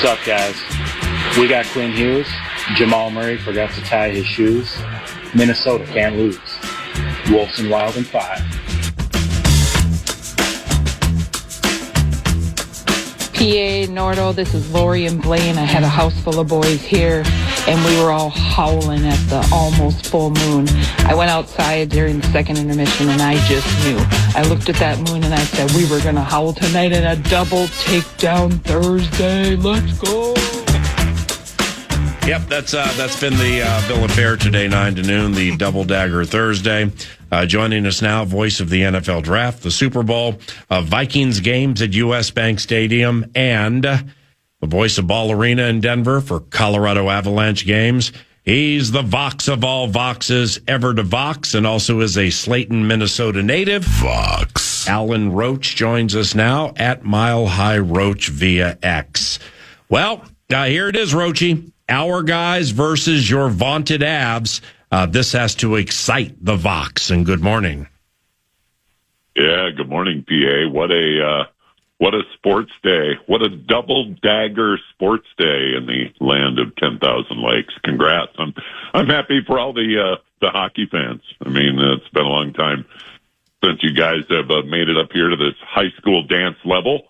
What's up, guys? We got Quinn Hughes. Jamal Murray forgot to tie his shoes. Minnesota can't lose. Wolves and Wild in 5. PA Nordo, this is Lori and Blaine. I had a house full of boys here, and we were all howling at the almost full moon. I went outside during the second intermission, and I just knew. I looked at that moon, and I said, we were going to howl tonight in a double takedown Thursday. Let's go. Yep, that's been the bill of fare today, 9 to noon, the Double Dagger Thursday. Joining us now, voice of the NFL Draft, the Super Bowl, Vikings games at U.S. Bank Stadium, and the voice of Ball Arena in Denver for Colorado Avalanche games. He's the Vox of all Voxes ever to Vox, and also is a Slayton, Minnesota native. Vox. Alan Roach joins us now at Mile High Roach via X. Well, here it is, Roachy. Our guys versus your vaunted Avs. This has to excite the Vox, and good morning. Yeah, good morning, PA. What a sports day. What a double dagger sports day in the land of 10,000 lakes. Congrats. I'm happy for all the hockey fans. I mean, it's been a long time since you guys have made it up here to this high school dance level.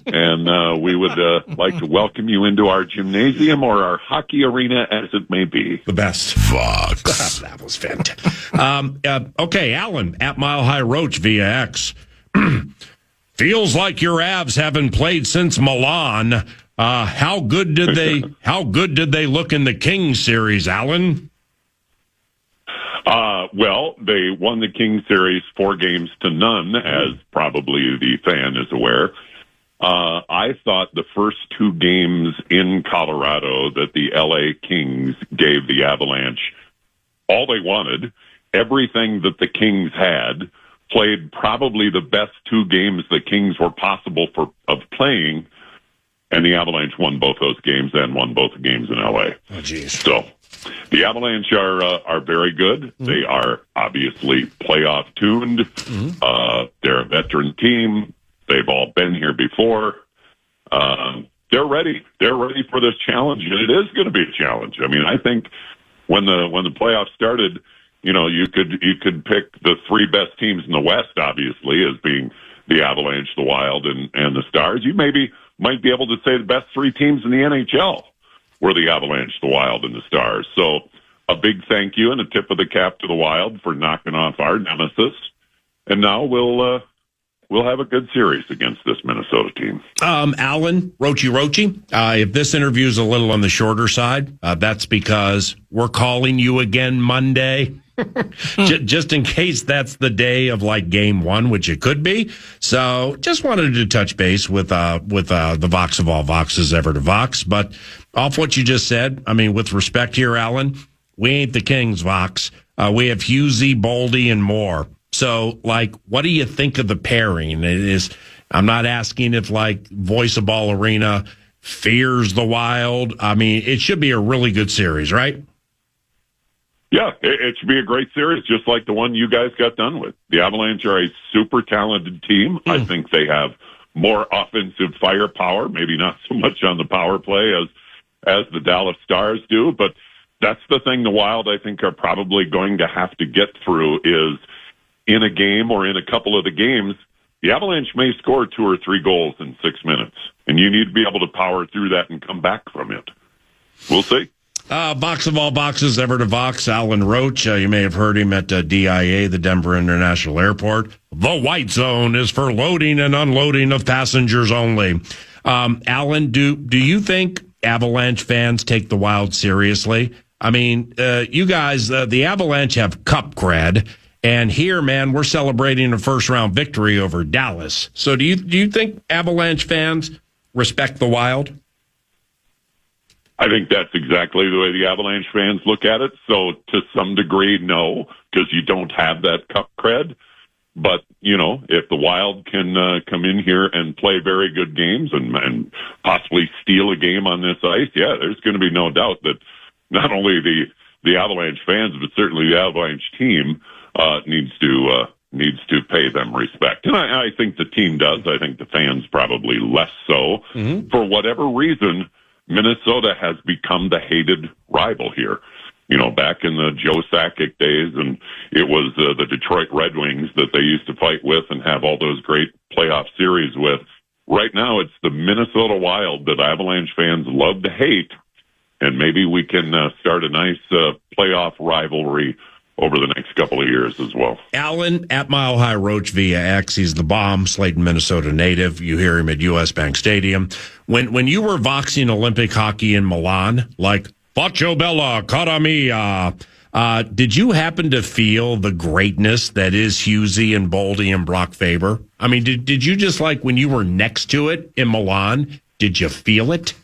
And we would like to welcome you into our gymnasium or our hockey arena, as it may be. The best. Fox. That was fantastic. Okay, Alan, at Mile High Roach via X. Feels like your Avs haven't played since Milan. How good did they look in the Kings series, Alan? Well, they won the Kings series 4-0, as probably the fan is aware. I thought the first 2 games in Colorado that the LA Kings gave the Avalanche all they wanted, everything that the Kings had, played probably the best 2 games the Kings were possible of playing, and the Avalanche won both those games and won both the games in LA. Oh, geez. So the Avalanche are very good. Mm-hmm. They are obviously playoff tuned. Mm-hmm. They're a veteran team. They've all been here before. They're ready. They're ready for this challenge, and it is going to be a challenge. I mean, I think when the playoffs started, you know, you could pick the 3 best teams in the West, obviously, as being the Avalanche, the Wild, and the Stars. You might be able to say the best 3 teams in the NHL were the Avalanche, the Wild, and the Stars. So a big thank you and a tip of the cap to the Wild for knocking off our nemesis. And now we'll have a good series against this Minnesota team. Alan, Roachy, if this interview is a little on the shorter side, that's because we're calling you again Monday, just in case that's the day of like game 1, which it could be. So just wanted to touch base with the Vox of all Voxes ever to Vox. But off what you just said, I mean, with respect here, Alan, we ain't the Kings, Vox. We have Husey, Boldy, and more. So, like, what do you think of the pairing? I'm not asking if, like, voice of Ball Arena fears the Wild. I mean, it should be a really good series, right? Yeah, it should be a great series, just like the one you guys got done with. The Avalanche are a super talented team. I think they have more offensive firepower, maybe not so much on the power play as the Dallas Stars do, but that's the thing the Wild, I think, are probably going to have to get through is in a game or in a couple of the games, the Avalanche may score 2 or 3 goals in 6 minutes, and you need to be able to power through that and come back from it. We'll see. Vox of all boxes, ever to Vox, Alan Roach. You may have heard him at DIA, the Denver International Airport. The white zone is for loading and unloading of passengers only. Alan, do you think Avalanche fans take the Wild seriously? I mean, you guys, the Avalanche have cup cred. And here, man, we're celebrating a first-round victory over Dallas. So do you think Avalanche fans respect the Wild? I think that's exactly the way the Avalanche fans look at it. So to some degree, no, because you don't have that cup cred. But, you know, if the Wild can come in here and play very good games and possibly steal a game on this ice, yeah, there's going to be no doubt that not only the Avalanche fans, but certainly the Avalanche team needs to pay them respect. And I think the team does. I think the fans probably less so. Mm-hmm. For whatever reason, Minnesota has become the hated rival here. You know, back in the Joe Sakic days, and it was the Detroit Red Wings that they used to fight with and have all those great playoff series with. Right now, it's the Minnesota Wild that Avalanche fans love to hate, and maybe we can start a nice playoff rivalry over the next couple of years as well. Alan at Mile High Roach via X. He's the bomb, Slayton, Minnesota native. You hear him at US Bank Stadium. When you were voxing Olympic hockey in Milan, like Faccio Bella, cara mia, did you happen to feel the greatness that is Husey and Boldy and Brock Faber? I mean, did you just like when you were next to it in Milan, did you feel it?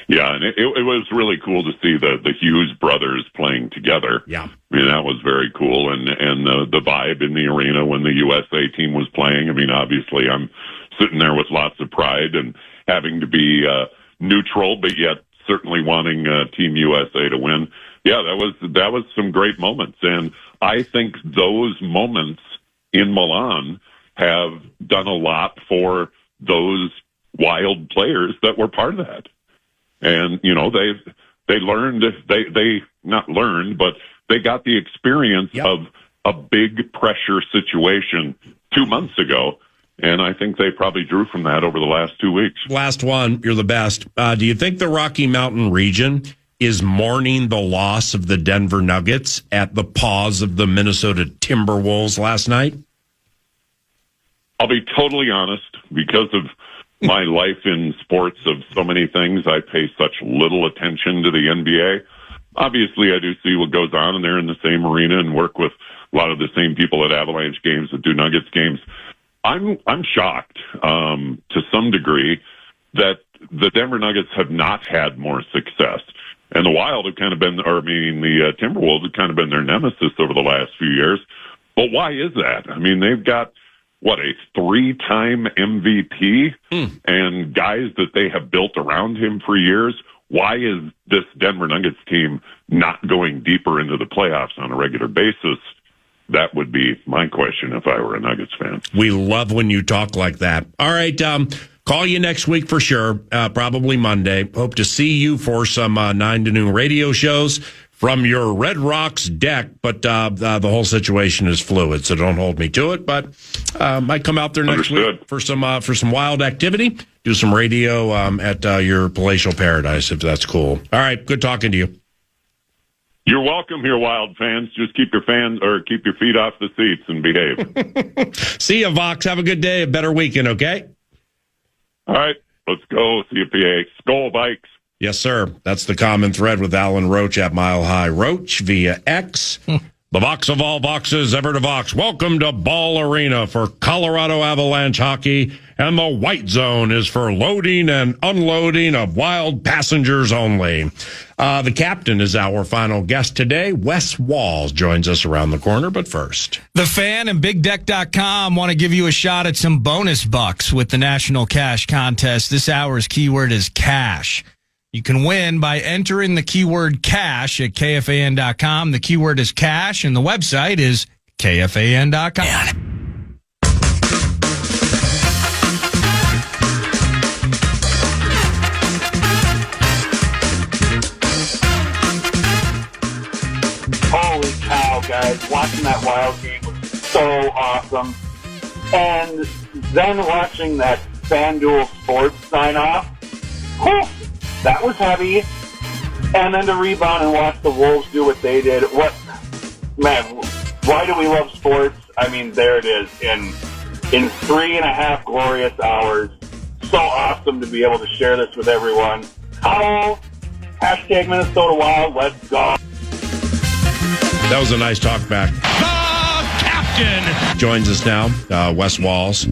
Yeah, and it was really cool to see the Hughes brothers playing together. Yeah. I mean, that was very cool. And the vibe in the arena when the USA team was playing. I mean, obviously I'm sitting there with lots of pride and having to be neutral, but yet certainly wanting Team USA to win. Yeah, that was some great moments. And I think those moments in Milan have done a lot for those Wild players that were part of that. And, you know, they learned, they not learned, but they got the experience of a big pressure situation 2 months ago. And I think they probably drew from that over the last 2 weeks. Last one, you're the best. Do you think the Rocky Mountain region is mourning the loss of the Denver Nuggets at the pause of the Minnesota Timberwolves last night? I'll be totally honest, because of my life in sports of so many things, I pay such little attention to the NBA. Obviously, I do see what goes on, and they're in the same arena and work with a lot of the same people at Avalanche games that do Nuggets games. I'm shocked to some degree that the Denver Nuggets have not had more success. And the Wild have kind of been, the Timberwolves have kind of been their nemesis over the last few years. But why is that? I mean, they've got, a 3-time MVP and guys that they have built around him for years. Why is this Denver Nuggets team not going deeper into the playoffs on a regular basis? That would be my question if I were a Nuggets fan. We love when you talk like that. All right, call you next week for sure, probably Monday. Hope to see you for some 9 to noon radio shows from your Red Rocks deck, but the whole situation is fluid, so don't hold me to it. But might come out there next week for some Wild activity, do some radio at your palatial paradise, if that's cool. All right, good talking to you. You're welcome here, Wild fans. Just keep your feet off the seats and behave. See you, Vox. Have a good day, a better weekend, okay? All right, let's go. See you, PA. Skol Vikes. Yes, sir. That's the common thread with Alan Roach at Mile High Roach via X. The Vox of all Voxes, ever to Vox. Welcome to Ball Arena for Colorado Avalanche hockey, and the white zone is for loading and unloading of Wild passengers only. The captain is our final guest today. Wes Walz joins us around the corner, but first. The Fan and BigDeck.com want to give you a shot at some bonus bucks with the National Cash Contest. This hour's keyword is cash. You can win by entering the keyword cash at KFAN.com. The keyword is cash, and the website is KFAN.com. Holy cow, guys. Watching that Wild game was so awesome. And then watching that FanDuel Sports sign-off, that was heavy. And then to rebound and watch the Wolves do what they did. Man, why do we love sports? I mean, there it is. In 3.5 glorious hours. So awesome to be able to share this with everyone. Howl, hashtag Minnesota Wild, let's go. That was a nice talk back. The captain joins us now, Wes Walz.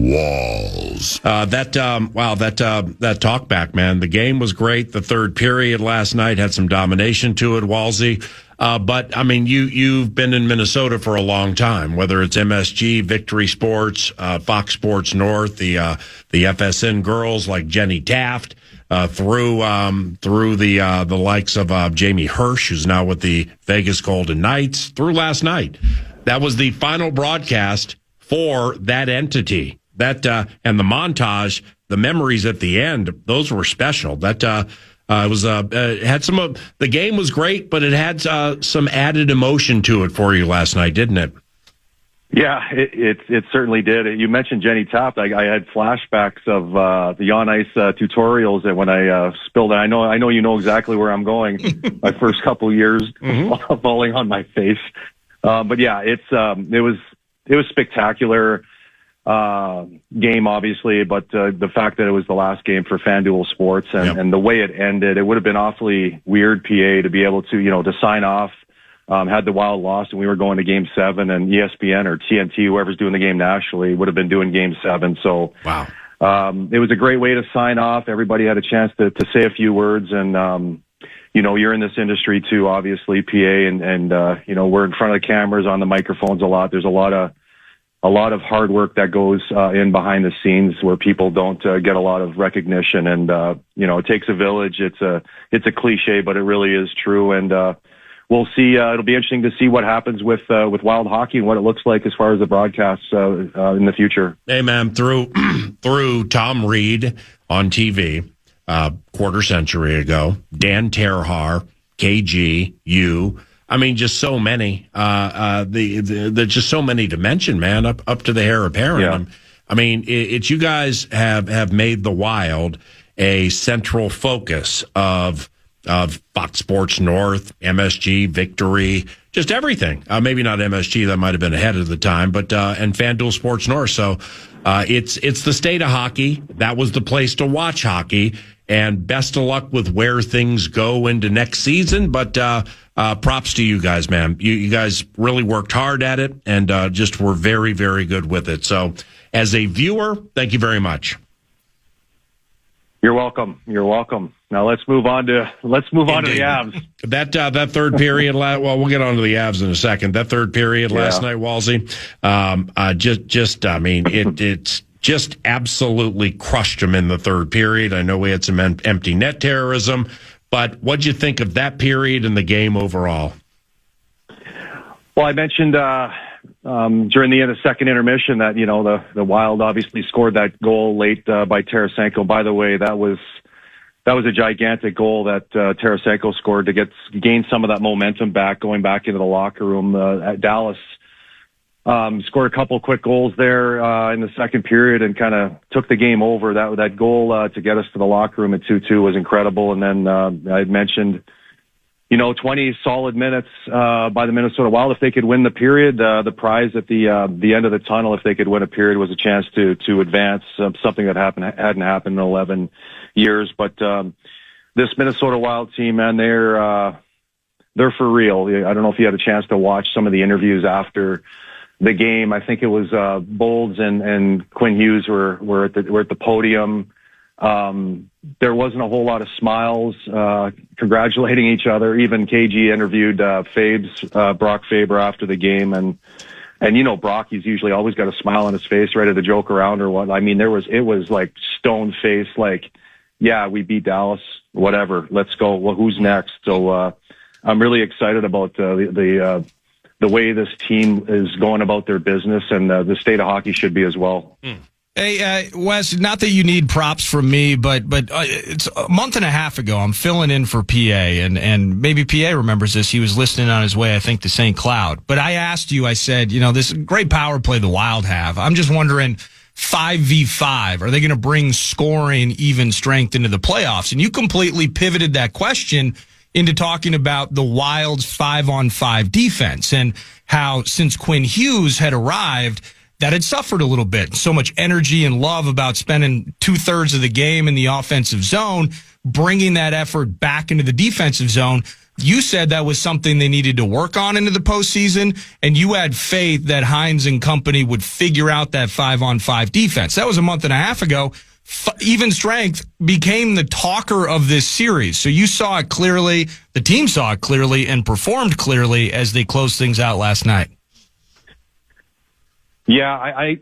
That talk back, man. The game was great. The third period last night had some domination to it, Walzy. But I mean, you've been in Minnesota for a long time. Whether it's MSG, Victory Sports, Fox Sports North, the FSN girls like Jenny Taft. Through the likes of Jamie Hirsch, who's now with the Vegas Golden Knights, through last night. That was the final broadcast for that entity. And the montage the memories at the end, those were special. That was had some of the game was great, but it had some added emotion to it for you last night, didn't it? Yeah, it certainly did. You mentioned Jenny Taft. I had flashbacks of the on ice tutorials, and when I spilled it, I know you know exactly where I'm going. My first couple years falling on my face, but yeah, it was spectacular game, obviously, but the fact that it was the last game for FanDuel Sports and the way it ended, it would have been awfully weird, PA, to be able to sign off. Had the Wild lost and we were going to Game 7, and ESPN or TNT, whoever's doing the game nationally, would have been doing Game 7. So, wow. It was a great way to sign off. Everybody had a chance to say a few words, and you're in this industry too, obviously, PA, and we're in front of the cameras, on the microphones a lot. There's a lot of hard work that goes in behind the scenes where people don't get a lot of recognition, and it takes a village. It's a cliche, but it really is true, and we'll see. It'll be interesting to see what happens with Wild hockey and what it looks like as far as the broadcasts in the future. Hey, man, through Tom Reed on TV quarter century ago, Dan Terhar, KG, you. I mean, just so many. There's just so many to mention, man. Up to the hair apparent. Yeah. I mean, it's you guys have made the Wild a central focus of Fox Sports North, MSG, Victory, just everything. Maybe not MSG, that might have been ahead of the time, but and FanDuel Sports North. So it's the state of hockey. That was the place to watch hockey. And best of luck with where things go into next season. But props to you guys, man. You guys really worked hard at it and just were very, very good with it. So as a viewer, thank you very much. You're welcome. Now let's move on to the Avs. That third period. Well, we'll get on to the Avs in a second. That third period last night, Walsey. It's just absolutely crushed them in the third period. I know we had some empty net terrorism, but what'd you think of that period and the game overall? Well, I mentioned during the end of second intermission that the Wild obviously scored that goal late by Tarasenko. By the way, that was a gigantic goal that Tarasenko scored to gain some of that momentum back, going back into the locker room. At Dallas scored a couple quick goals there in the second period and kind of took the game over. That goal to get us to the locker room at 2-2 was incredible. And then I had mentioned 20 solid minutes by the Minnesota Wild. If they could win the period, the prize at the end of the tunnel, if they could win a period, was a chance to advance, something that hadn't happened in 11 years. But this Minnesota Wild team, man, they're for real. I don't know if you had a chance to watch some of the interviews after the game. I think it was Bolds and Quinn Hughes were at the podium. There wasn't a whole lot of smiles, congratulating each other. Even KG interviewed Brock Faber after the game, and Brock, he's usually always got a smile on his face, ready to joke around or what. I mean, it was like stone face, like, yeah, we beat Dallas, whatever, let's go. Well, who's next? So I'm really excited about the way this team is going about their business, and the state of hockey should be as well. Hey, Wes, not that you need props from me, but it's a month and a half ago, I'm filling in for PA, and maybe PA remembers this. He was listening on his way, I think, to St. Cloud. But I asked you, I said, this great power play the Wild have. I'm just wondering, 5v5, are they going to bring scoring, even strength into the playoffs? And you completely pivoted that question into talking about the Wild's 5-on-5 defense and how since Quinn Hughes had arrived, that had suffered a little bit. So much energy and love about spending 2/3 of the game in the offensive zone, bringing that effort back into the defensive zone. You said that was something they needed to work on into the postseason, and you had faith that Hines and company would figure out that 5-on-5 defense. That was a month and a half ago. Even strength became the talker of this series. So you saw it clearly, the team saw it clearly, and performed clearly as they closed things out last night. Yeah,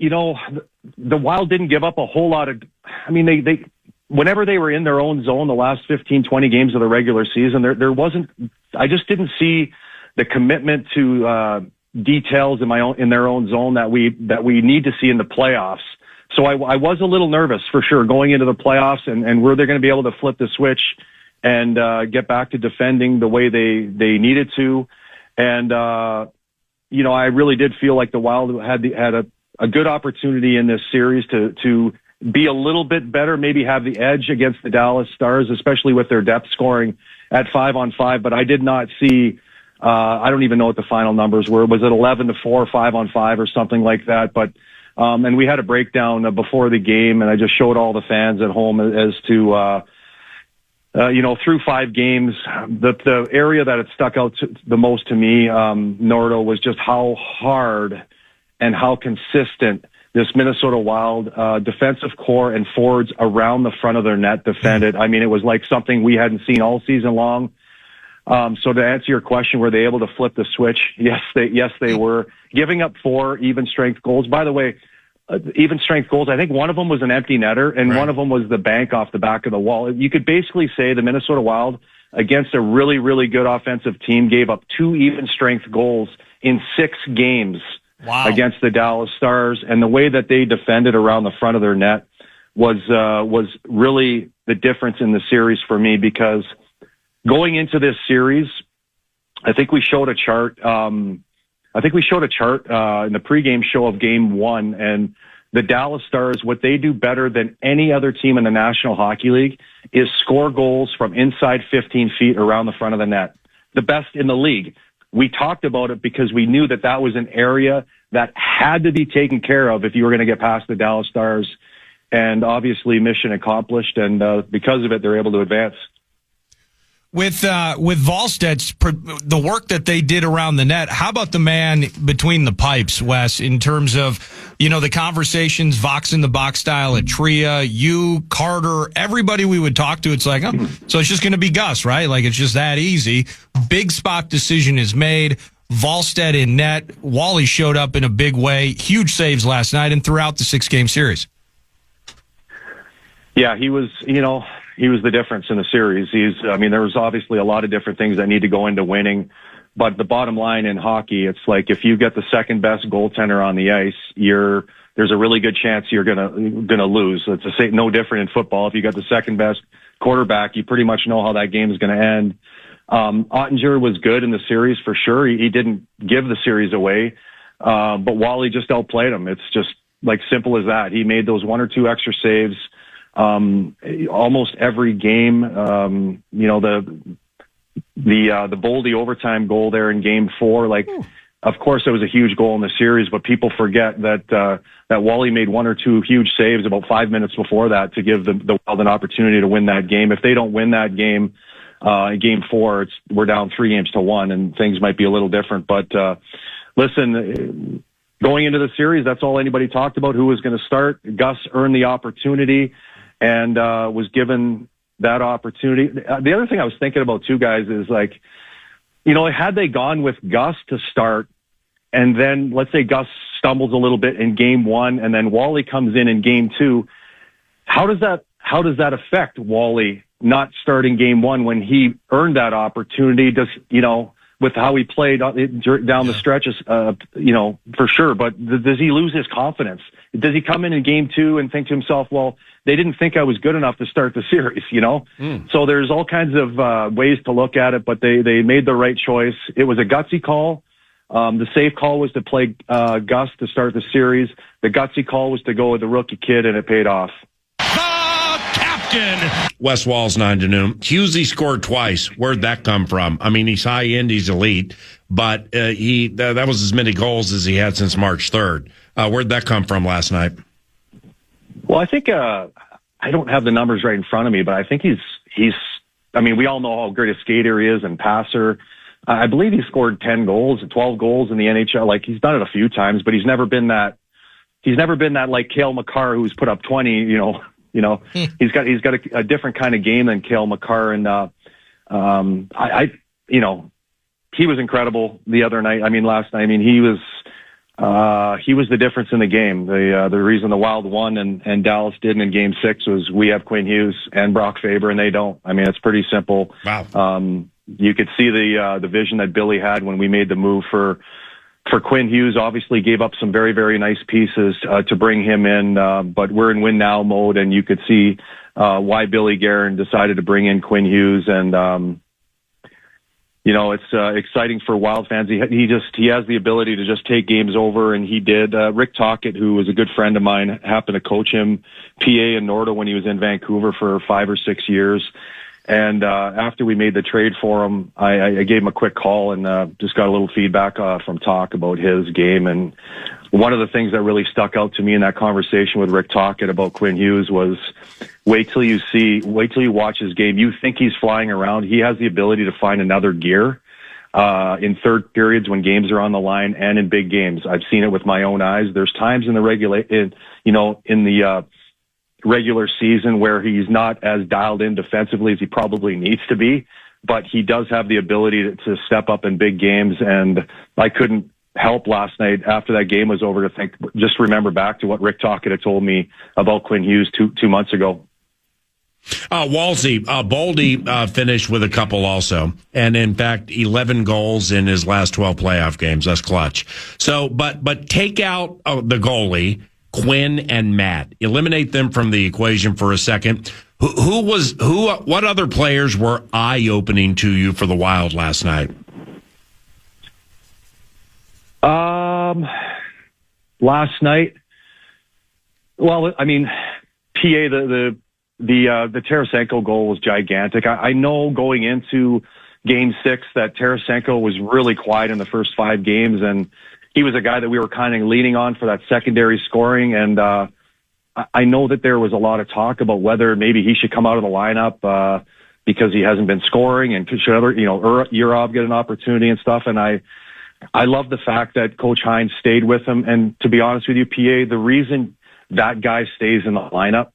the Wild didn't give up a whole lot of, they whenever they were in their own zone, the last 15, 20 games of the regular season, there wasn't, I just didn't see the commitment to details in their own zone that we need to see in the playoffs So I was a little nervous for sure going into the playoffs, and were they going to be able to flip the switch and get back to defending the way they needed to. And, I really did feel like the Wild had a good opportunity in this series to be a little bit better, maybe have the edge against the Dallas Stars, especially with their depth scoring at 5-on-5. But I did not see, I don't even know what the final numbers were. Was it 11-4, 5-on-5 or something like that? But, and we had a breakdown before the game, and I just showed all the fans at home as to, through 5 games, the area that it stuck out the most to me, Nordo, was just how hard and how consistent this Minnesota Wild defensive core and forwards around the front of their net defended. I mean, it was like something we hadn't seen all season long. So to answer your question, were they able to flip the switch? Yes, they were. Giving up 4 even strength goals. By the way, even strength goals, I think one of them was an empty netter, and one of them was the bank off the back of the wall. You could basically say the Minnesota Wild, against a really, really good offensive team, gave up 2 even strength goals in 6 games against the Dallas Stars. And the way that they defended around the front of their net was really the difference in the series for me, because going into this series, I think we showed a chart. In the pregame show of Game 1, and the Dallas Stars, what they do better than any other team in the National Hockey League is score goals from inside 15 feet around the front of the net. The best in the league. We talked about it because we knew that was an area that had to be taken care of if you were going to get past the Dallas Stars. And obviously mission accomplished, and because of it, they're able to advance. With Wallstedt's, the work that they did around the net, how about the man between the pipes, Wes, in terms of, the conversations, Vox in the box style at Tria, you, Carter, everybody we would talk to, it's like, so it's just going to be Gus, right? Like, it's just that easy. Big spot decision is made. Wallstedt in net. Wally showed up in a big way. Huge saves last night and throughout the 6-game series. Yeah, he was the difference in the series. There was obviously a lot of different things that need to go into winning, but the bottom line in hockey, it's like if you get the second best goaltender on the ice, there's a really good chance you're gonna lose. It's no different in football. If you got the second best quarterback, you pretty much know how that game is going to end. Ottinger was good in the series for sure. He didn't give the series away, but Wally just outplayed him. It's just like simple as that. He made those 1 or 2 extra saves. Almost every game, the Boldy overtime goal there in Game 4, of course it was a huge goal in the series, but people forget that Wally made 1 or 2 huge saves about 5 minutes before that to give the Wild an opportunity to win that game. If they don't win that game, in Game 4, we're down 3-1, and things might be a little different. But, listen, going into the series, that's all anybody talked about, who was going to start. Gus earned the opportunity and was given that opportunity. The other thing I was thinking about, too, guys, is had they gone with Gus to start, and then let's say Gus stumbles a little bit in Game 1, and then Wally comes in Game 2, how does that affect Wally not starting Game 1 when he earned that opportunity? With how he played down the stretches, for sure. But does he lose his confidence? Does he come in Game 2 and think to himself, well, they didn't think I was good enough to start the series, So there's all kinds of ways to look at it, but they made the right choice. It was a gutsy call. The safe call was to play Gus to start the series. The gutsy call was to go with the rookie kid, and it paid off. Wes Walz, 9 to noon. Husey scored twice. Where'd that come from? I mean, he's high end, he's elite, but that was as many goals as he had since March 3rd. Where'd that come from last night? Well, I think I don't have the numbers right in front of me, but I think he's. We all know how great a skater he is and passer. I believe he scored 10 goals, 12 goals in the NHL. Like, he's done it a few times, but he's never been that like Cale Makar, who's put up 20. He's got a different kind of game than Cale Makar, and he was incredible the other night. Last night. He was the difference in the game. The reason the Wild won and Dallas didn't in Game 6 was we have Quinn Hughes and Brock Faber, and they don't. It's pretty simple. Wow. You could see the vision that Billy had when we made the move for for Quinn Hughes, obviously gave up some very, very nice pieces to bring him in, but we're in win now mode, and you could see why Billy Guerin decided to bring in Quinn Hughes, and it's exciting for Wild fans. He has the ability to just take games over, and he did. Rick Tocchet, who was a good friend of mine, happened to coach him PA and Nordo when he was in Vancouver for 5 or 6 years. And after we made the trade for him, I gave him a quick call and just got a little feedback from Talk about his game. And one of the things that really stuck out to me in that conversation with Rick Tocchet about Quinn Hughes was wait till you watch his game. You think he's flying around. He has the ability to find another gear in third periods when games are on the line and in big games. I've seen it with my own eyes. There's times in the regular season where he's not as dialed in defensively as he probably needs to be, but he does have the ability to step up in big games. And I couldn't help last night after that game was over to remember back to what Rick Tocchet had told me about Quinn Hughes two months ago. Walsey, Boldy finished with a couple also, and in fact, 11 goals in his last 12 playoff games. That's clutch. So, but take out the goalie, Quinn and Matt. Eliminate them from the equation for a second. What other players were eye-opening to you for the Wild last night? Last night, well, I mean, PA, the Tarasenko goal was gigantic. I know going into Game 6 that Tarasenko was really quiet in the first 5 games, and he was a guy that we were kind of leaning on for that secondary scoring. And I know that there was a lot of talk about whether maybe he should come out of the lineup because he hasn't been scoring, and should Urov get an opportunity and stuff. And I love the fact that Coach Hines stayed with him. And to be honest with you, PA, the reason that guy stays in the lineup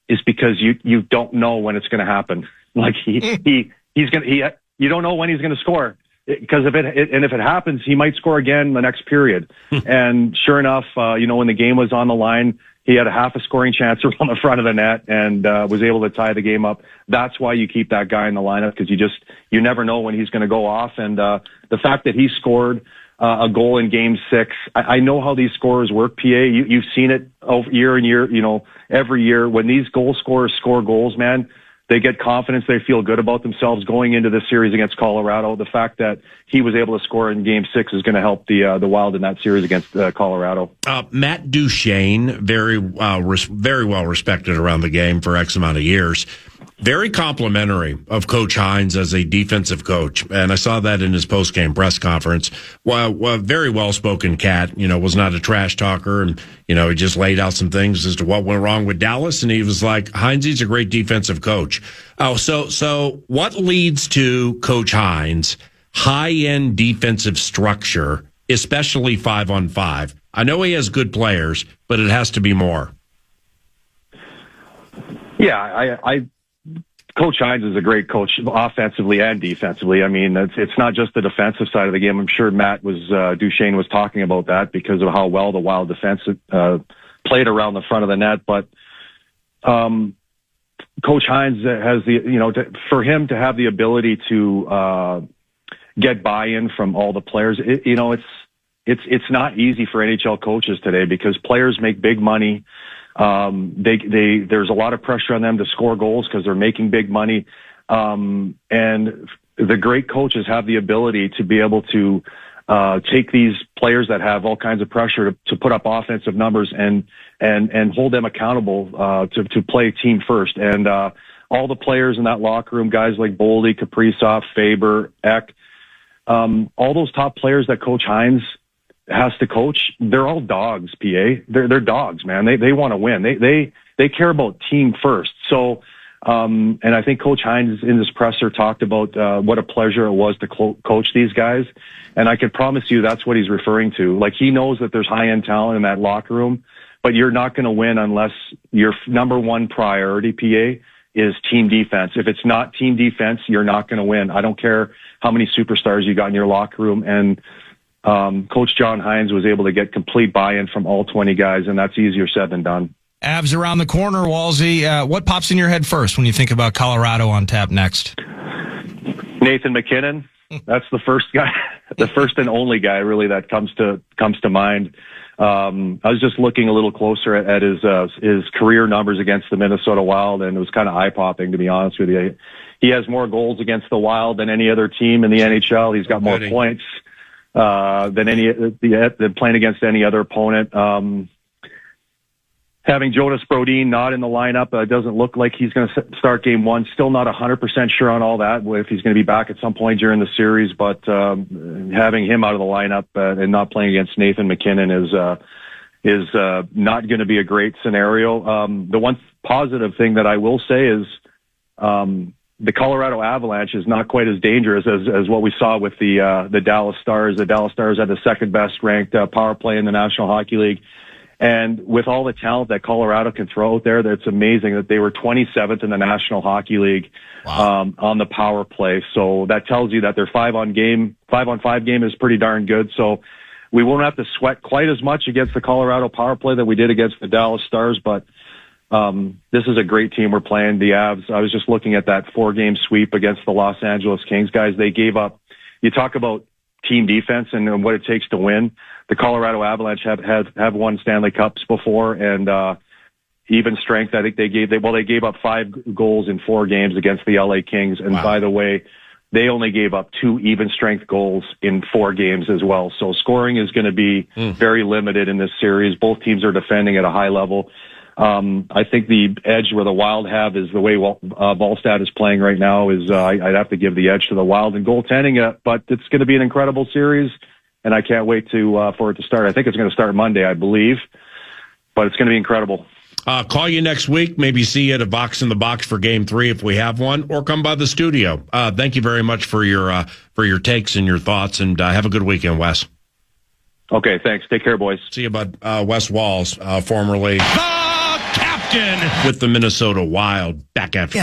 is because you don't know when it's going to happen. Like you don't know when he's going to score. Because if it happens, he might score again the next period. And sure enough, when the game was on the line, he had a half a scoring chance around the front of the net and was able to tie the game up. That's why you keep that guy in the lineup, because you never know when he's going to go off. And the fact that he scored a goal in Game 6, I know how these scorers work. PA, you've seen it year and year. Every year when these goal scorers score goals, man, they get confidence. They feel good about themselves going into this series against Colorado. The fact that he was able to score in Game 6 is going to help the Wild in that series against Colorado. Matt Duchene, very well respected around the game for X amount of years. Very complimentary of Coach Hines as a defensive coach, and I saw that in his post-game press conference. Well, very well-spoken cat, was not a trash talker, and, he just laid out some things as to what went wrong with Dallas, and he was like, Hines, a great defensive coach. Oh, so what leads to Coach Hines' high-end defensive structure, especially 5-on-5? I know he has good players, but it has to be more. Yeah, Coach Hines is a great coach, offensively and defensively. I mean, it's not just the defensive side of the game. I'm sure Duchene was talking about that because of how well the Wild defense played around the front of the net. But Coach Hines has for him to have the ability to get buy-in from all the players. It's not easy for NHL coaches today because players make big money. There's a lot of pressure on them to score goals because they're making big money. And the great coaches have the ability to be able to take these players that have all kinds of pressure to put up offensive numbers and hold them accountable to play team first. And all the players in that locker room, guys like Boldy, Kaprizov, Faber, Eck, all those top players that Coach Hines has to coach, they're all dogs, PA. They're dogs, man. They want to win. They care about team first. So, and I think Coach Hines in his presser talked about what a pleasure it was to coach these guys. And I can promise you that's what he's referring to. Like, he knows that there's high-end talent in that locker room, but you're not going to win unless your number one priority, PA, is team defense. If it's not team defense, you're not going to win. I don't care how many superstars you got in your locker room. And Coach John Hines was able to get complete buy-in from all 20 guys, and that's easier said than done. Avs around the corner, Walsey. What pops in your head first when you think about Colorado on tap next? Nathan McKinnon. That's the first guy, the first and only guy really that comes to mind. I was just looking a little closer at his career numbers against the Minnesota Wild, and it was kind of eye-popping, to be honest with you. He has more goals against the Wild than any other team in the NHL. He's got more points than playing against any other opponent. Having Jonas Brodin not in the lineup doesn't look like he's going to start game one. Still not 100% sure on all that, if he's going to be back at some point during the series. But having him out of the lineup and not playing against Nathan MacKinnon is not going to be a great scenario. The one positive thing that I will say is the Colorado Avalanche is not quite as dangerous as what we saw with the Dallas Stars. The Dallas Stars had the second best ranked power play in the National Hockey League. And with all the talent that Colorado can throw out there, it's amazing that they were 27th in the National Hockey League. Wow. On the power play. So that tells you that their 5-on-5 game is pretty darn good. So we won't have to sweat quite as much against the Colorado power play that we did against the Dallas Stars. But this is a great team we're playing, the Avs. I was just looking at that 4-game sweep against the Los Angeles Kings. Guys, they gave up. You talk about team defense and what it takes to win. The Colorado Avalanche have won Stanley Cups before, and even strength. I think they gave up 5 goals in 4 games against the LA Kings. And by the way, they only gave up 2 even strength goals in 4 games as well. So scoring is going to be very limited in this series. Both teams are defending at a high level. I think the edge where the Wild have is the way Wallstad is playing right now is I'd have to give the edge to the Wild in goaltending, but it's going to be an incredible series, and I can't wait for it to start. I think it's going to start Monday, I believe, but it's going to be incredible. Call you next week, maybe see you at a Box in the Box for Game 3 if we have one, or come by the studio. Thank you very much for your takes and your thoughts, and have a good weekend, Wes. Okay, thanks. Take care, boys. See you, bud. Wes Walz, formerly with the Minnesota Wild. Back after.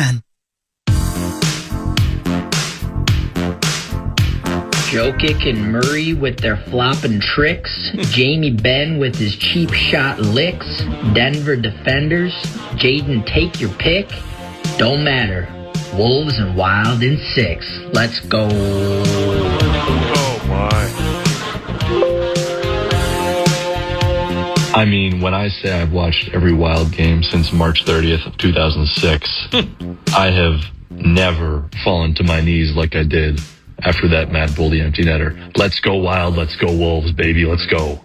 Jokic and Murray with their flopping tricks. Jamie Benn with his cheap shot licks. Denver defenders. Jaden, take your pick. Don't matter. Wolves and Wild in 6. Let's go. Oh, my. I mean, when I say I've watched every Wild game since March 30th of 2006, I have never fallen to my knees like I did after that Matt Boldy empty netter. Let's go Wild, let's go Wolves, baby, let's go.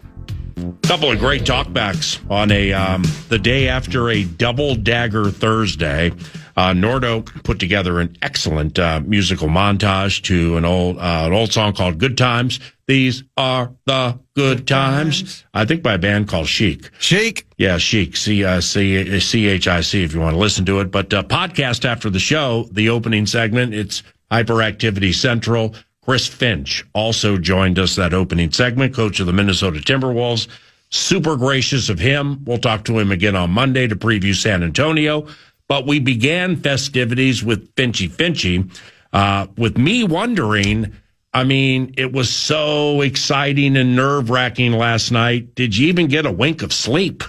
Couple of great talkbacks on the day after a double dagger Thursday. Nordo put together an excellent musical montage to an old song called "Good Times." These are the good times. I think by a band called Chic. Chic? Yeah, Chic. C-H-I-C if you want to listen to it. But podcast after the show, the opening segment, it's Hyperactivity Central. Chris Finch also joined us that opening segment, coach of the Minnesota Timberwolves. Super gracious of him. We'll talk to him again on Monday to preview San Antonio. But we began festivities with Finchy, with me wondering, I mean, it was so exciting and nerve-wracking last night. Did you even get a wink of sleep?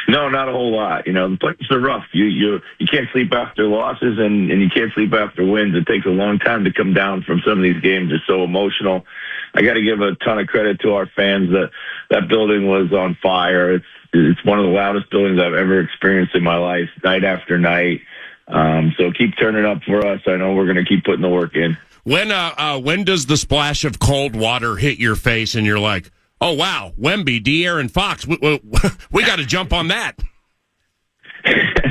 No, not a whole lot. You know, the playoffs are rough. You can't sleep after losses, and you can't sleep after wins. It takes a long time to come down from some of these games. It's so emotional. I got to give a ton of credit to our fans. That building was on fire. It's one of the loudest buildings I've ever experienced in my life, night after night. So keep turning up for us. I know we're going to keep putting the work in. When does the splash of cold water hit your face and you're like, oh, wow, Wemby, De'Aaron Fox, we got to jump on that?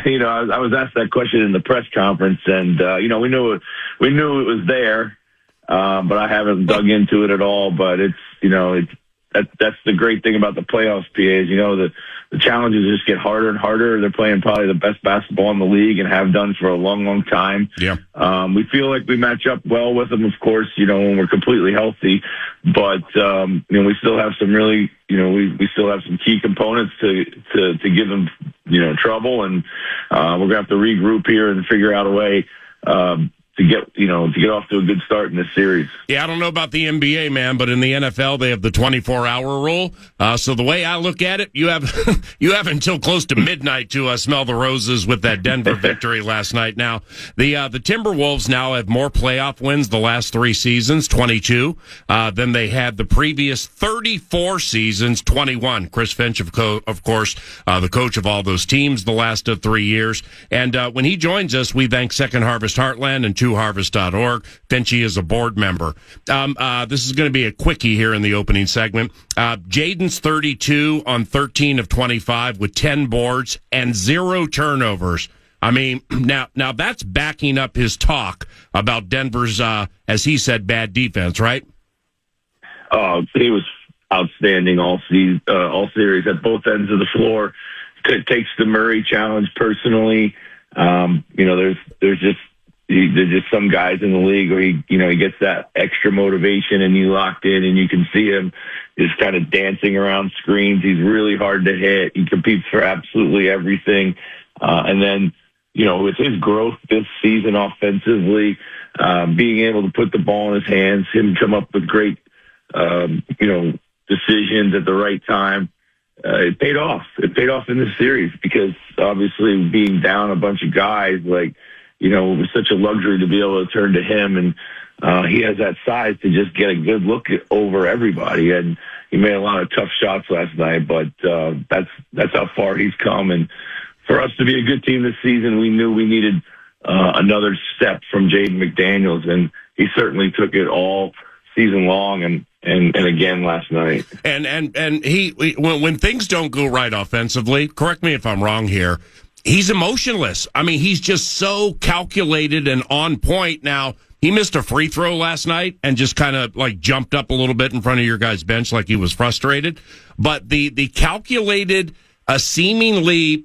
You know, I was asked that question in the press conference, and, you know, we knew it was there, but I haven't dug into it at all. But that's the great thing about the playoffs, PAs. You know, the challenges just get harder and harder. They're playing probably the best basketball in the league and have done for a long, long time. Yeah. We feel like we match up well with them, of course, you know, when we're completely healthy. But, you know, we still have some really, you know, we still have some key components to give them, you know, trouble. And we're going to have to regroup here and figure out a way get off to a good start in this series. Yeah, I don't know about the NBA, man, but in the NFL they have the 24-hour rule. So the way I look at it, you have you have until close to midnight to smell the roses with that Denver victory last night. Now the Timberwolves now have more playoff wins the last 3 seasons, 22, than they had the previous 34 seasons, 21. Chris Finch, of course, the coach of all those teams the last 3 years. And when he joins us, we thank Second Harvest Heartland and twoharvest.org. Finchy is a board member. This is going to be a quickie here in the opening segment. Jaden's 32 on 13 of 25 with 10 boards and 0 turnovers. I mean, now that's backing up his talk about Denver's, as he said, bad defense, right? Oh, he was outstanding all series at both ends of the floor. Takes the Murray challenge personally. There's just some guys in the league where he gets that extra motivation and you locked in and you can see him just kind of dancing around screens. He's really hard to hit. He competes for absolutely everything. And then, with his growth this season offensively, being able to put the ball in his hands, him come up with great, decisions at the right time. It paid off. It paid off in this series because obviously being down a bunch of guys, it was such a luxury to be able to turn to him. And he has that size to just get a good look over everybody. And he made a lot of tough shots last night, but that's how far he's come. And for us to be a good team this season, we knew we needed another step from Jaden McDaniels. And he certainly took it all season long and again last night. And he when things don't go right offensively, correct me if I'm wrong here, he's emotionless. I mean, he's just so calculated and on point. Now, he missed a free throw last night and just kind of jumped up a little bit in front of your guys' bench like he was frustrated. But the calculated, seemingly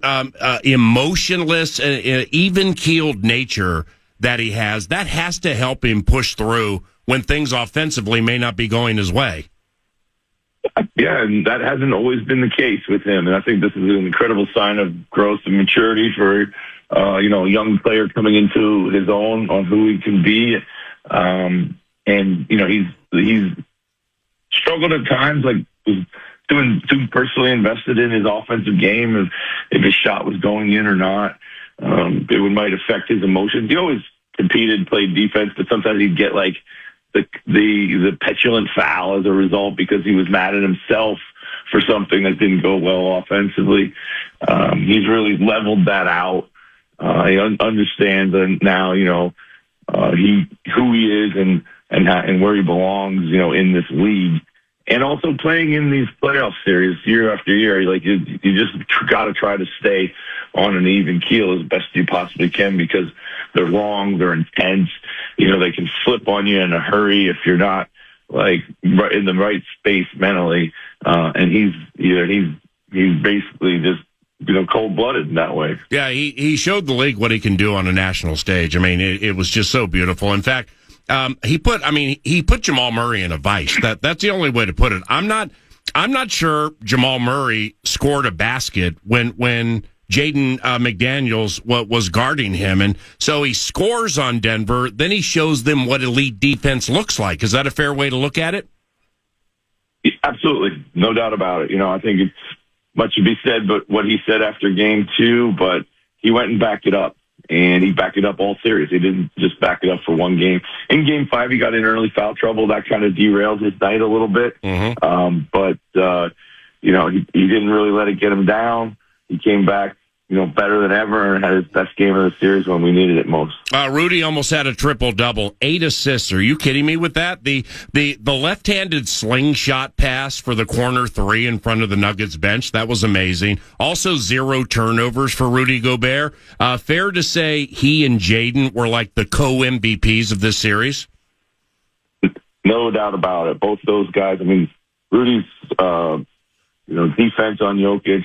emotionless, even-keeled nature that he has, that has to help him push through when things offensively may not be going his way. Yeah, and that hasn't always been the case with him. And I think this is an incredible sign of growth and maturity for, a young player coming into his own on who he can be. He's struggled at times, was doing too personally invested in his offensive game. If his shot was going in or not, it might affect his emotions. He always competed, played defense, but sometimes he'd get the petulant foul as a result because he was mad at himself for something that didn't go well offensively. He's really leveled that out. He understands now, who he is and where he belongs, in this league. And also playing in these playoff series year after year, you just got to try to stay on an even keel as best you possibly can because they're long, they're intense. They can flip on you in a hurry if you're not in the right space mentally. And he's basically just cold-blooded in that way. Yeah, he showed the league what he can do on a national stage. I mean, it was just so beautiful. In fact, he put Jamal Murray in a vice. That's the only way to put it. I'm not sure Jamal Murray scored a basket when Jaden McDaniels was guarding him, and so he scores on Denver. Then he shows them what elite defense looks like. Is that a fair way to look at it? Absolutely, no doubt about it. I think it's much to be said, but what he said after game 2, but he went and backed it up. And he backed it up all series. He didn't just back it up for one game. In game 5, he got in early foul trouble. That kind of derailed his night a little bit. Mm-hmm. He didn't really let it get him down. He came back, better than ever and had his best game of the series when we needed it most. Rudy almost had a triple-double, 8 assists. Are you kidding me with that? The left-handed slingshot pass for the corner 3 in front of the Nuggets bench, that was amazing. Also 0 turnovers for Rudy Gobert. Fair to say he and Jaden were like the co-MVPs of this series? No doubt about it. Both those guys, I mean, Rudy's, defense on Jokic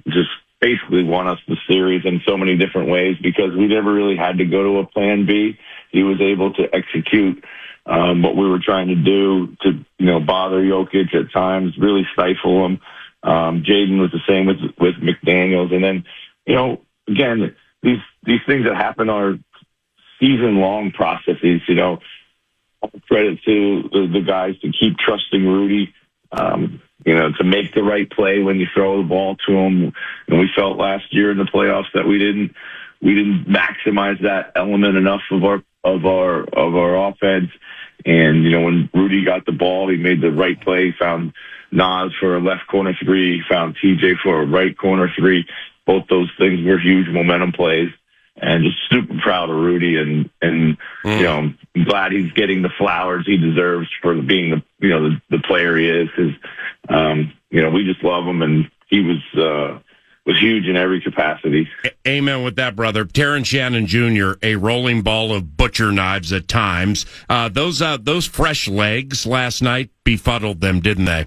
just basically won us the series in so many different ways because we never really had to go to a plan B. He was able to execute what we were trying to do to, bother Jokic at times, really stifle him. Jaden was the same with McDaniels. And then, again, these things that happen are season-long processes. All credit to the guys to keep trusting Rudy, to make the right play when you throw the ball to him. And we felt last year in the playoffs that we didn't maximize that element enough of our offense. And when Rudy got the ball, he made the right play. He found Nas for a left corner three. He found TJ for a right corner three. Both those things were huge momentum plays. And just super proud of Rudy, and I'm glad he's getting the flowers he deserves for being the player he is. Because we just love him, and he was huge in every capacity. Amen with that, brother. Terrence Shannon Jr., a rolling ball of butcher knives at times. Those fresh legs last night befuddled them, didn't they?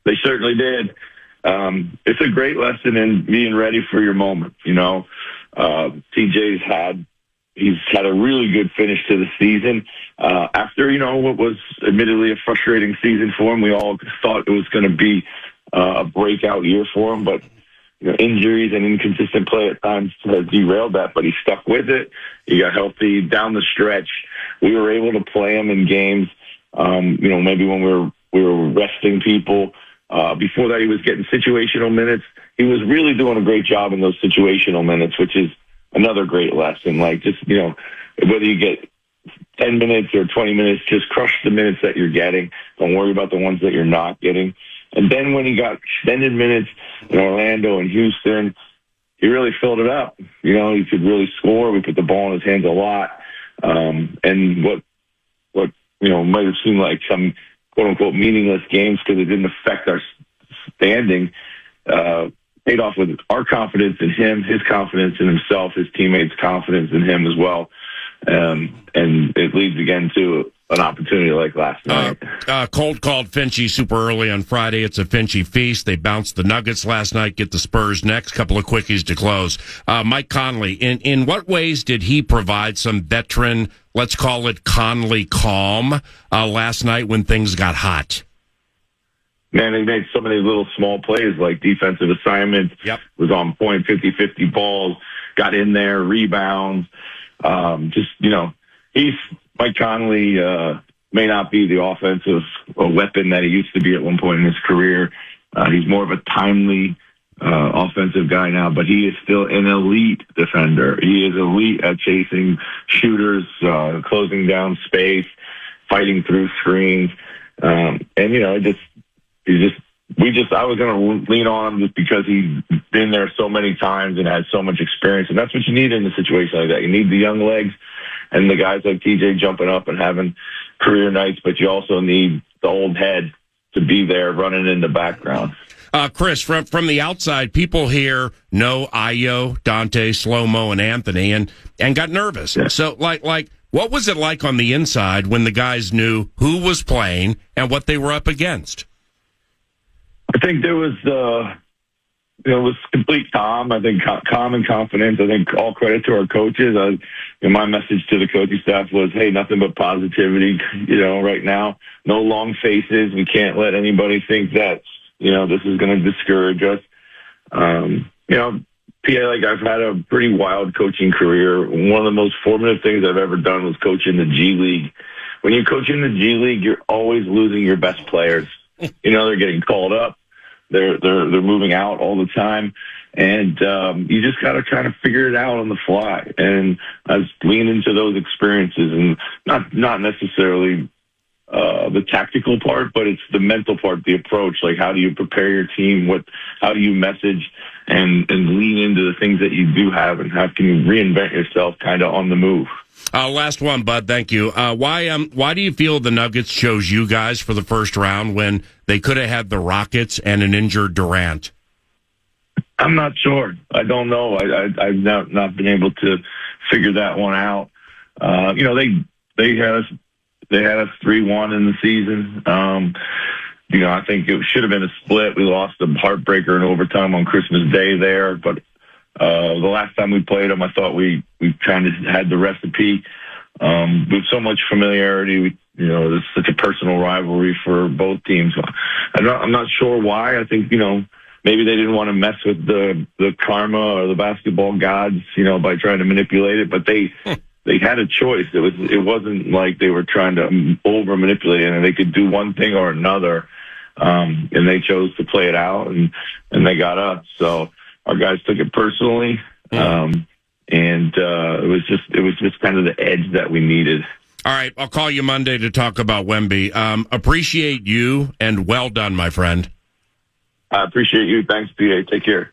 They certainly did. It's a great lesson in being ready for your moment. TJ's had a really good finish to the season. After, what was admittedly a frustrating season for him, we all thought it was going to be a breakout year for him, but injuries and inconsistent play at times has derailed that, but he stuck with it. He got healthy down the stretch. We were able to play him in games, maybe when we were resting people. Before that, he was getting situational minutes. He was really doing a great job in those situational minutes, which is another great lesson. Whether you get 10 minutes or 20 minutes, just crush the minutes that you're getting. Don't worry about the ones that you're not getting. And then when he got extended minutes in Orlando and Houston, he really filled it up. He could really score. We put the ball in his hands a lot. And what might have seemed like some quote-unquote meaningless games because it didn't affect our standing, paid off with our confidence in him, his confidence in himself, his teammates' confidence in him as well. And it leads again to an opportunity like last night. Colt called Finchy super early on Friday. It's a Finchy feast. They bounced the Nuggets last night, get the Spurs next. Couple of quickies to close. Mike Conley, in what ways did he provide some veteran, let's call it Conley calm, last night when things got hot? Man, he made so many little small plays like defensive assignments, was on point, 50-50 balls, got in there, rebounds. He's Mike Conley may not be the offensive weapon that he used to be at one point in his career. He's more of a timely offensive guy now, but he is still an elite defender. He is elite at chasing shooters, closing down space, fighting through screens. I was going to lean on him just because he's been there so many times and had so much experience. And that's what you need in a situation like that. You need the young legs and the guys like TJ jumping up and having career nights, but you also need the old head to be there running in the background. Chris, from the outside, people here know Ayo, Dante, Slow-Mo, and Anthony, and got nervous. Yeah. So, what was it like on the inside when the guys knew who was playing and what they were up against? I think there was, it was complete calm. I think calm and confidence. I think all credit to our coaches. My message to the coaching staff was, hey, nothing but positivity, right now. No long faces. We can't let anybody think that, this is going to discourage us. I've had a pretty wild coaching career. One of the most formative things I've ever done was coach in the G League. When you coach in the G League, you're always losing your best players. They're getting called up. They're moving out all the time. And you just got to kind of figure it out on the fly. And I was leaning into those experiences, and not necessarily the tactical part, but it's the mental part, the approach. Like, how do you prepare your team? How do you message and lean into the things that you do have, and how can you reinvent yourself kind of on the move? Last one, Bud. Thank you. Why do you feel the Nuggets chose you guys for the first round when they could have had the Rockets and an injured Durant? I'm not sure. I don't know. I've not been able to figure that one out. They had us 3-1 in the season. I think it should have been a split. We lost a heartbreaker in overtime on Christmas Day there, but the last time we played them, I thought we kind of had the recipe. With so much familiarity, there's such a personal rivalry for both teams. I'm not sure why. I think, maybe they didn't want to mess with the karma or the basketball gods, by trying to manipulate it. But they they had a choice. It wasn't like they were trying to over manipulate it, and they could do one thing or another. And they chose to play it out, and they got us. So our guys took it personally. And it was just kind of the edge that we needed. All right, I'll call you Monday to talk about Wemby. Appreciate you, and well done, my friend. I appreciate you. Thanks, PA. Take care.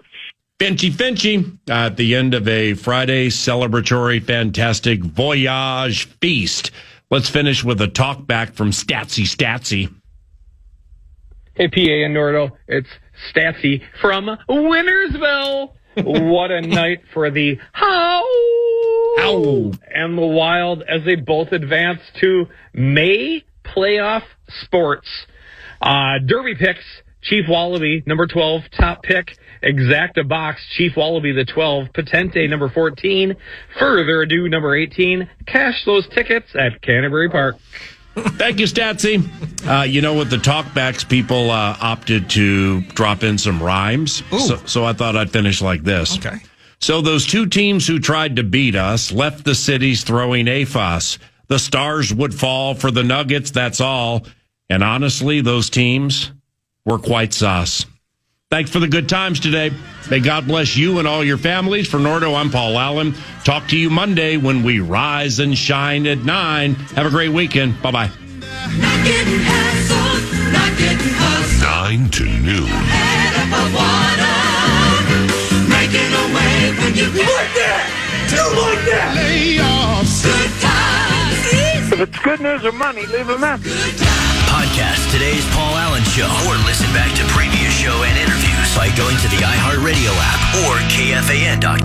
Finchy, at the end of a Friday celebratory, fantastic voyage feast. Let's finish with a talk back from Statsy. Hey, PA and Nordo, it's Statsy from Wintersville. What a night for the Howl and the Wild as they both advance to May playoff sports. Derby picks, Chief Wallaby, number 12, top pick. Exacta box, Chief Wallaby, the 12. Patente, number 14. Further ado, number 18. Cash those tickets at Canterbury Park. Thank you, Statsy. With the talkbacks, people opted to drop in some rhymes. So I thought I'd finish like this. Okay. So those two teams who tried to beat us left the cities throwing AFOS. The stars would fall for the Nuggets, that's all. And honestly, those teams were quite sus. Thanks for the good times today. May God bless you and all your families. For Nordo, I'm Paul Allen. Talk to you Monday when we rise and shine at 9. Have a great weekend. Bye-bye. 9 to noon. Making a wave when you like that. You like that. Layoffs. Good times. If it's good news or money, leave a message. Podcast today's Paul Allen Show, or listen back to previous show and interviews by going to the iHeartRadio app or KFAN.com.